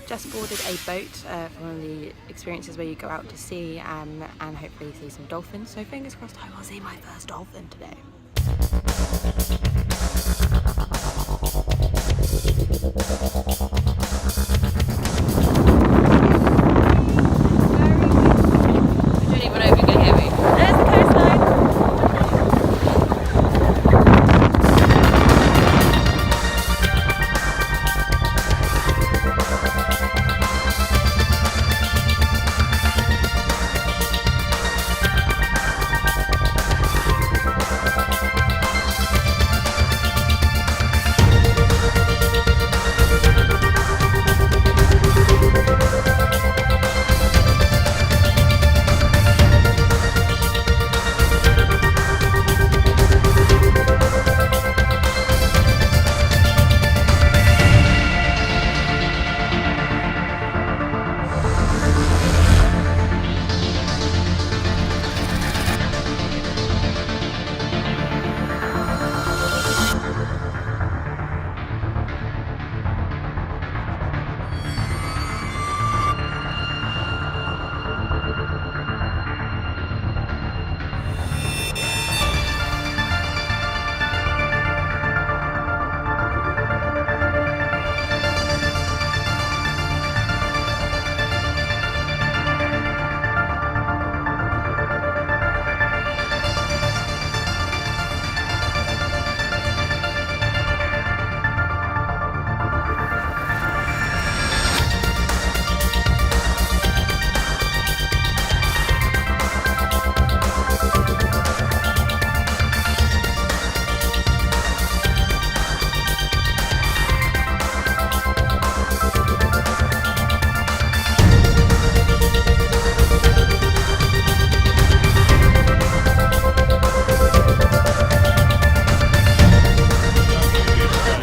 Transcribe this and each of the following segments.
just boarded a boat for one of the experiences where you go out to sea and hopefully see some dolphins. So fingers crossed I will see my first dolphin today.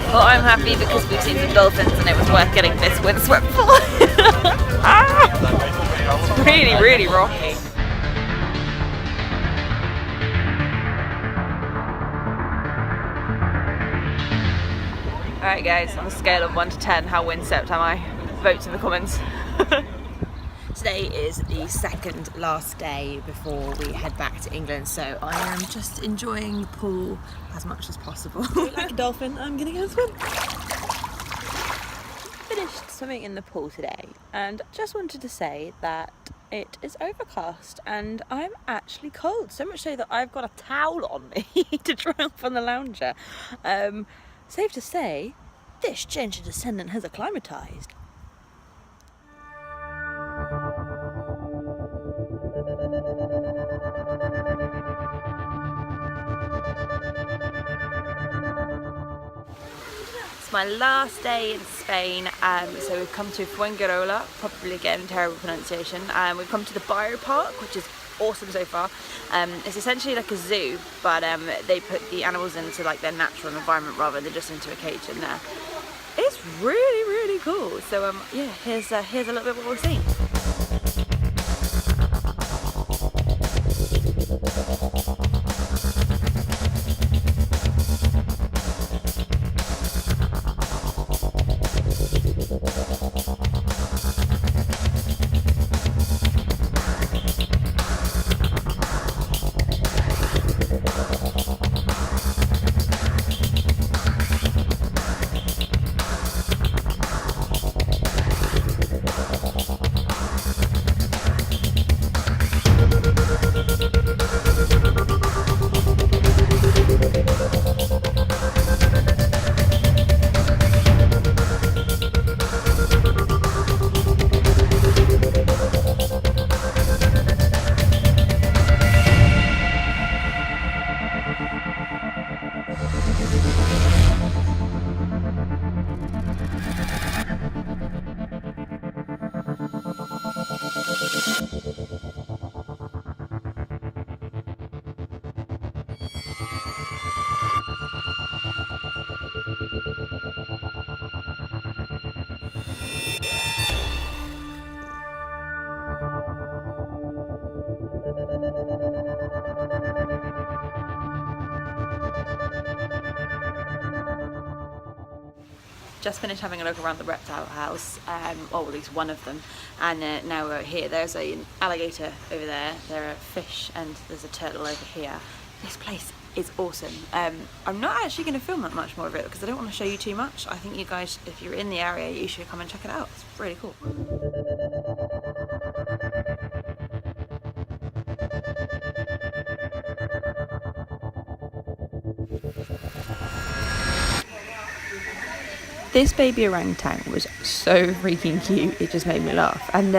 Well, I'm happy because we've seen some dolphins and it was worth getting this windswept for. It's really, really rocky. Alright guys, on a scale of 1 to 10, how windswept am I? Vote in the comments. Today is the second last day before we head back to England, so I am just enjoying the pool as much as possible. Like a dolphin, I'm gonna go swim. Finished swimming in the pool today and just wanted to say that it is overcast and I'm actually cold, so much so that I've got a towel on me to dry off on the lounger. Safe to say, this ginger descendant has acclimatised. It's my last day in Spain, so we've come to Fuengirola, probably again terrible pronunciation. We've come to the Biopark, which is awesome so far. It's essentially like a zoo, but they put the animals into like their natural environment rather than just into a cage in there. It's really, really cool. So yeah, here's a little bit what we're seeing. just finished having a look around the reptile house, or at least one of them, and now we're here. There's an alligator over there, there are fish, and there's a turtle over here. This place is awesome. I'm not actually going to film that much more of it because I don't want to show you too much. I think you guys, if you're in the area, you should come and check it out. It's really cool. This baby orangutan was so freaking cute, it just made me laugh. And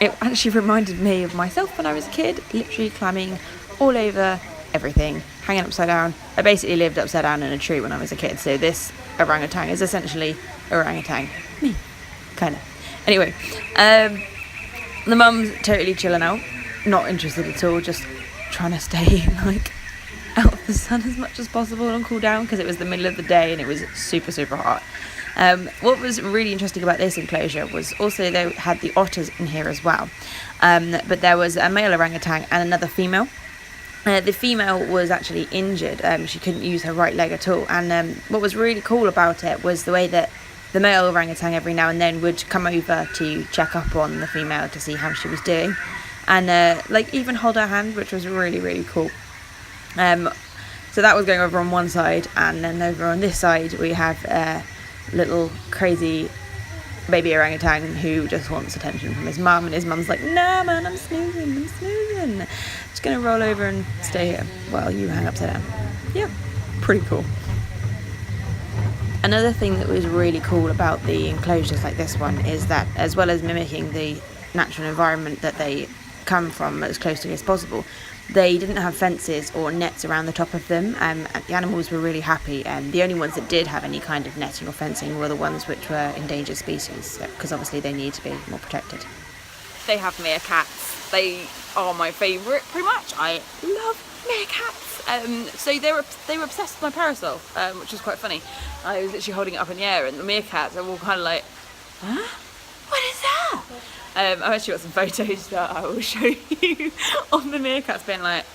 it actually reminded me of myself when I was a kid, literally climbing all over everything, hanging upside down. I basically lived upside down in a tree when I was a kid, so this orangutan is essentially orangutan. Me, kind of. Anyway, the mum's totally chilling out, not interested at all, just trying to stay like out of the sun as much as possible and cool down because it was the middle of the day and it was super, super hot. What was really interesting about this enclosure was also they had the otters in here as well, but there was a male orangutan and another female. The female was actually injured, she couldn't use her right leg at all, and what was really cool about it was the way that the male orangutan every now and then would come over to check up on the female to see how she was doing, and like even hold her hand, which was really, really cool. So that was going over on one side, and then over on this side we have little crazy baby orangutan who just wants attention from his mum, and his mum's like, "No man, I'm snoozing, just gonna roll over and stay here while you hang upside down." Yeah, pretty cool. Another thing that was really cool about the enclosures like this one is that, as well as mimicking the natural environment that they come from as closely as possible, they didn't have fences or nets around the top of them, and the animals were really happy, and the only ones that did have any kind of netting or fencing were the ones which were endangered species, because obviously they need to be more protected. They have meerkats. They are my favourite, pretty much. I love meerkats. So they were obsessed with my parasol, which was quite funny. I was literally holding it up in the air, and the meerkats are all kind of like, "Huh? What is that?" I've actually got some photos that I will show you of the meerkats being like.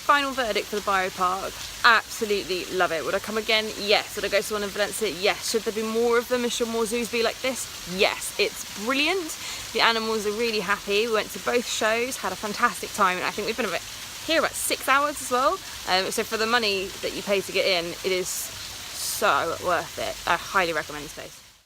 Final verdict for the biopark: absolutely love it. Would I come again? Yes. Would I go to one in Valencia? Yes. Should there be more of them, and should more zoos be like this? Yes. It's brilliant. The animals are really happy. We went to both shows, had a fantastic time, and I think we've been here about 6 hours as well. So for the money that you pay to get in, it is so worth it. I highly recommend this place.